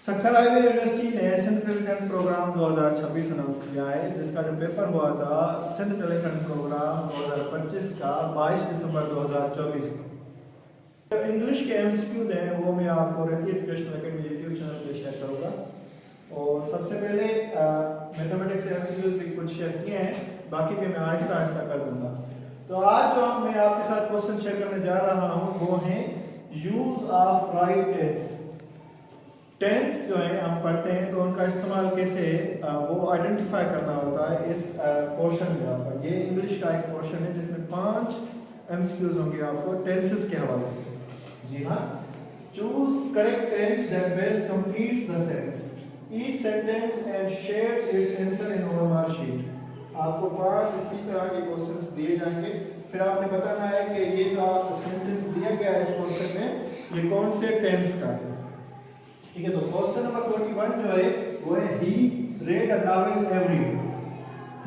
Sukkur highway university ने Sindh telecom programme 2026 announce किया है, जिसका जो पेपर हुआ था सिंध टेलीकॉम प्रोग्राम 2025 का 22 दिसंबर 2024 को। इंग्लिश के एमसीक्यूज हैं वो मैं आपको रति एजुकेशनल अकेडमी यूट्यूब चैनल पे शेयर करूँगा। और सबसे पहले मैथमेटिक्स के एमसीक्यूज भी कुछ शेयर किए हैं, बाकी भी मैं आहिस्ता आहिस्ता कर दूंगा। तो आज जो मैं आपके साथ क्वेश्चन शेयर करने जा रहा हूँ वो है use of right tense. Tense जो है हम पढ़ते हैं तो उनका इस्तेमाल कैसे वो आइडेंटिफाई करना होता है। इस पोर्शन में आपका ये इंग्लिश का एक पोर्शन है जिसमें 5 एमसीक्यूज होंगे आपको टेंसेस के हवाले से। जी हाँ, choose correct tense that best completes the sentence each sentence and shares its answer in OMR sheet. आपको 5 इसी तरह के क्वेश्चंस दिए जाएंगे, फिर आपने बताना है कि ये जो आपको सेंटेंस दिया गया है इस क्वेश्चन में ये कौन से टेंस का है। ठीक है, तो क्वेश्चन नंबर 41 जो है वो है he read a novel every day.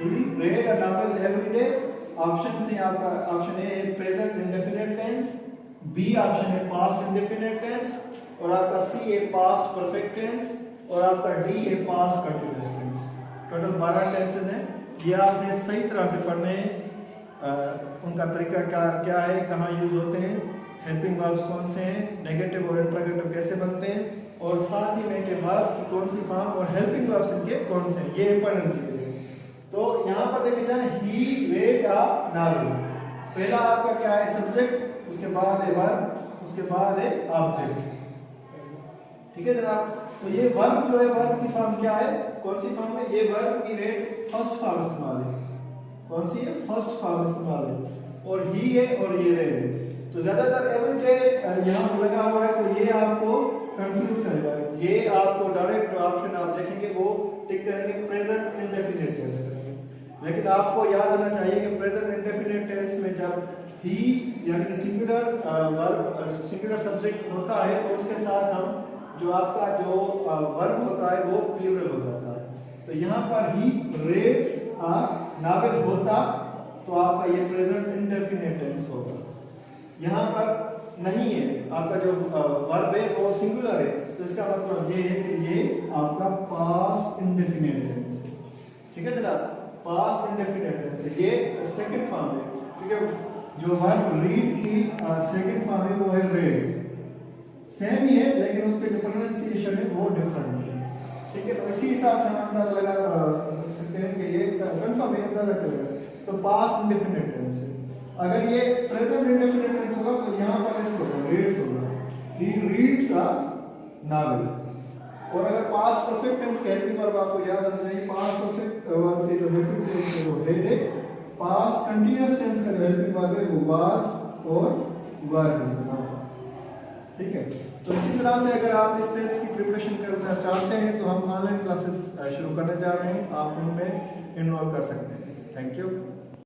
He read a novel every day. Option से आपका ऑप्शन ए है present indefinite tense, B option है पास्ट इंडेफिनिट टेंस, और आपका सी है पास्ट परफेक्ट टेंस, और आपका डी है past continuous tense. Total 12 tenses हैं। ये आपने सही तरह से पढ़ने हैं। उनका तरीका क्या है, कहाँ यूज होते हैं, हेल्पिंग वर्ब्स कौन से हैं, नेगेटिव और इंट्रोगेटिव कैसे बनते हैं, और साथ ही में के वर्ब की कौन सी फॉर्म और हेल्पिंग वर्ब्स इनके कौन से हैं, ये इंपॉर्टेंट चीजें हैं। तो यहाँ पर देखे जाए ही रेड अ नॉवेल, पहला आपका क्या है सब्जेक्ट, उसके बाद है वर्ब, उसके बाद है ऑब्जेक्ट। ठीक है जनाब, तो ये वर्ब जो है वर्ब की फॉर्म क्या है, कौन सी फॉर्म है, ये वर्ब की रेड फर्स्ट फॉर्म इस्तेमाल है। कौन सी है, फर्स्ट फॉर्म इस्तेमाल है, और ही है और ये रेड है। तो ज्यादातर एवरीडे यहाँ पर लगा हुआ है तो ये आपको कंफ्यूज करेगा। ये आपको डायरेक्ट जो ऑप्शन आप देखेंगे वो टिक करेंगे प्रेजेंट इंडेफिनिट टेंस करेंगे, लेकिन आपको याद आना चाहिए कि प्रेजेंट इंडेफिनिट टेंस में जब ही यानी कि सिंगुलर वर्ब सिंगुलर सब्जेक्ट होता है तो उसके साथ हम जो आपका जो वर्ब होता है वो प्लूरल हो जाता है। तो यहाँ पर ही रेड्स अ नॉवेल होता तो आपका ये प्रेजेंट इंडेफिनिट टेंस होगा। यहाँ पर नहीं है, आपका जो वर्ब है वो सिंगुलर है, तो इसका मतलब ये है कि ये आपका पास्ट इंडेफिनिट टेंस है। ठीक है जनाब, पास्ट इंडेफिनिट टेंस है, ये सेकंड फॉर्म है। ठीक है, जो वर्ब रीड की सेकंड फॉर्म है वो है रेड, सेम ही है लेकिन उसके जो प्रोनाउंसिएशन है वो डिफरेंट है। ठीक है, तो इसी हिसाब से हम अंदाजा लगा सकते हैं कि ये कंफर्म है, अंदाजा करेगा तो पास्ट इंडेफिनिट टेंस है। अगर ये प्रेजेंट इंडेफिनिट टेंस होगा तो यहाँ पर ऐसे होगा, रीड्स होगा, ही रीड्स अ नॉवेल। और अगर पास्ट परफेक्ट टेंस का हेल्पिंग वर्ब आपको याद आना चाहिए, पास्ट परफेक्ट वर्ब के जो हेल्पिंग टेंस है वो हेड है, पास्ट कंटीन्यूअस टेंस का जो हेल्पिंग वर्ब है वो वाज और वर है। ठीक है, तो इसी तरह से अगर आप इस टेस्ट की प्रिपरेशन करना चाहते हैं तो हम ऑनलाइन क्लासेस शुरू करने जा रहे हैं, आप उनमें इनरोल कर सकते हैं। Thank you.